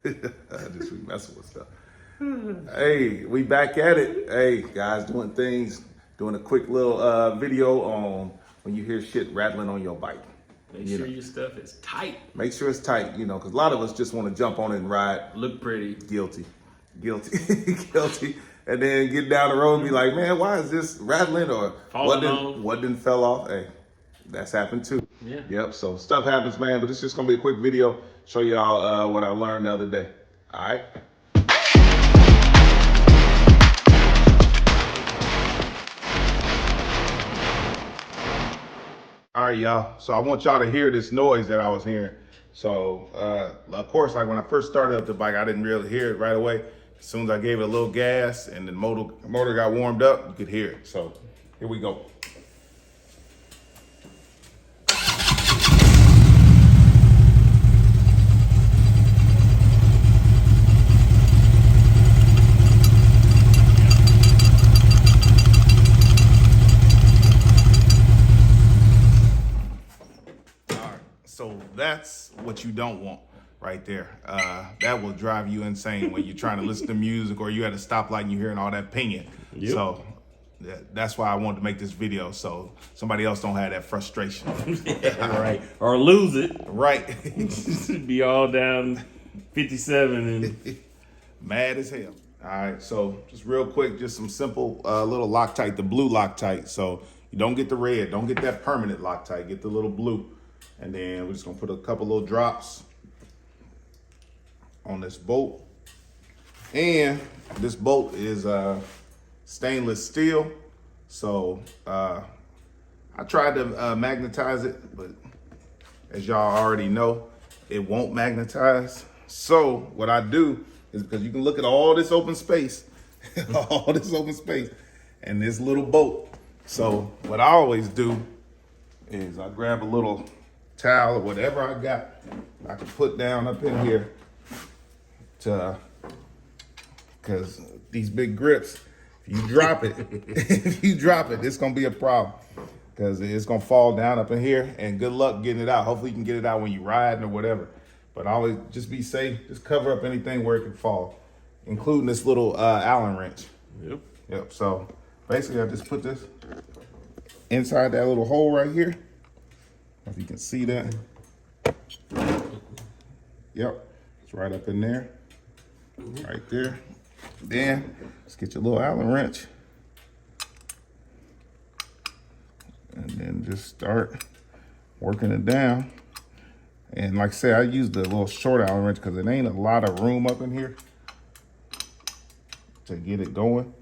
I just be messing with stuff. Hey, we back at it. Hey, guys, doing a quick little video on when you hear shit rattling on your bike. Make sure your stuff is tight. Make sure it's tight, because a lot of us just want to jump on it and ride. Look pretty. Guilty. Guilty. And then get down the road and be like, man, why is this rattling? Or what didn't fell off? Hey, that's happened too. Yeah. Yep, so stuff happens, man, but it's just going to be a quick video. Show y'all what I learned the other day. All right? All right, y'all. So I want y'all to hear this noise that I was hearing. So, of course, like when I first started up the bike, I didn't really hear it right away. As soon as I gave it a little gas and the motor got warmed up, you could hear it. So here we go. So that's what you don't want right there. That will drive you insane when you're trying to listen to music or you at a stoplight and you're hearing all that pinging. Yep. So that's why I wanted to make this video so somebody else don't have that frustration. Right. Or lose it. Right. Be all down 57 and mad as hell. All right, so just real quick, just some simple little Loctite, the blue Loctite. So you don't get the red, don't get that permanent Loctite, get the little blue. And then we're just gonna put a couple little drops on this bolt. And this bolt is stainless steel. So I tried to magnetize it, but as y'all already know, it won't magnetize. So what I do is, because you can look at all this open space, all this open space, and this little bolt. So what I always do is I grab a little towel or whatever I got, I can put down up in here because these big grips, if you drop it, it's gonna be a problem because it's gonna fall down up in here, and good luck getting it out. Hopefully you can get it out when you're riding or whatever, but always just be safe, just cover up anything where it can fall, including this little Allen wrench. Yep, so basically I just put this inside that little hole right here. If you can see that. Yep, it's right up in there, right there. Then let's get your little Allen wrench. And then just start working it down. And like I said, I use the little short Allen wrench because it ain't a lot of room up in here to get it going.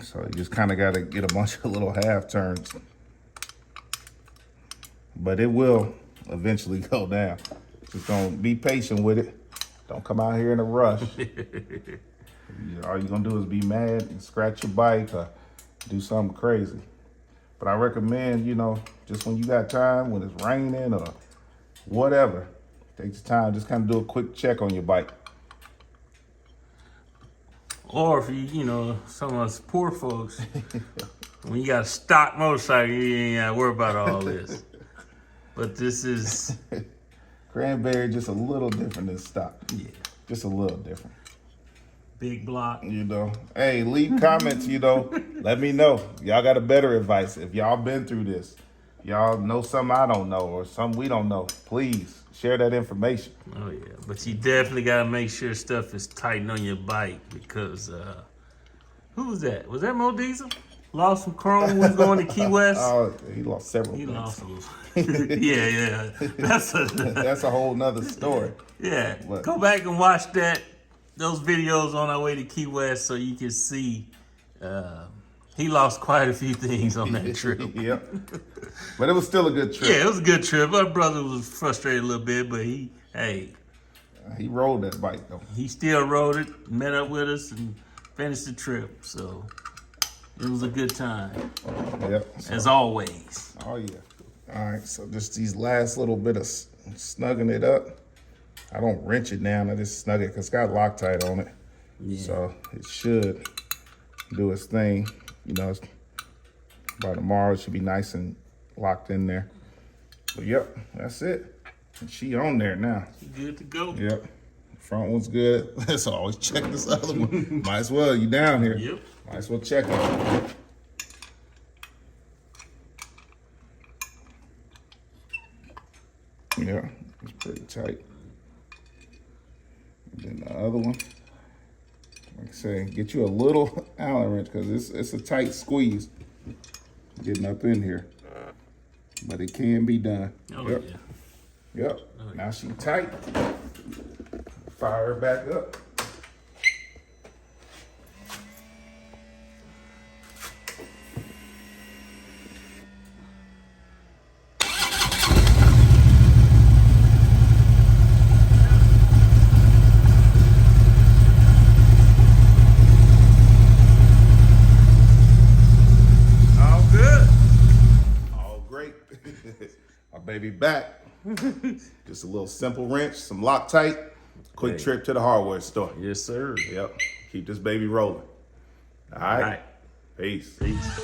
So you just kind of got to get a bunch of little half turns. But it will eventually go down. Just don't be patient with it. Don't come out here in a rush. All you're gonna do is be mad and scratch your bike or do something crazy. But I recommend, just when you got time, when it's raining or whatever, take the time, just kind of do a quick check on your bike. or if you, some of us poor folks, when you got a stock motorcycle, you ain't gotta worry about all this. But this is Cranberry, just a little different than stock. Yeah. Just a little different. Big block. Hey, leave comments, let me know. Y'all got a better advice. If y'all been through this, y'all know something I don't know or something we don't know, please share that information. Oh yeah, but you definitely gotta make sure stuff is tight on your bike because, who was that? Was that Mo Diesel? Lost some chrome when he was going to Key West? Oh, he lost several things. Lost some. Yeah. That's a whole nother story. Yeah, but go back and watch those videos on our way to Key West so you can see he lost quite a few things on that trip. Yep. But it was still a good trip. Yeah, it was a good trip. Our brother was frustrated a little bit, but he rode that bike though. He still rode it, met up with us, and finished the trip. So it was a good time. Yep. As always. Oh yeah. All right, so just these last little bit of snugging it up. I don't wrench it down, I just snug it because it's got Loctite on it. Yeah. So it should do its thing. By tomorrow it should be nice and locked in there. But yep, that's it. And she on there now. She good to go. Yep. Front one's good. So always check this other one. Might as well, you down here. Yep. Might as well check it. Yeah, it's pretty tight. And then the other one, like I say, get you a little Allen wrench because it's a tight squeeze getting up in here. But it can be done. Oh, yep. yeah. Yep. Oh, yeah. Now she tight. Fire her back up. Our baby back. Just a little simple wrench, some Loctite. Quick trip to the hardware store. Yes, sir. Yep. Keep this baby rolling. All right. All right. Peace. Peace.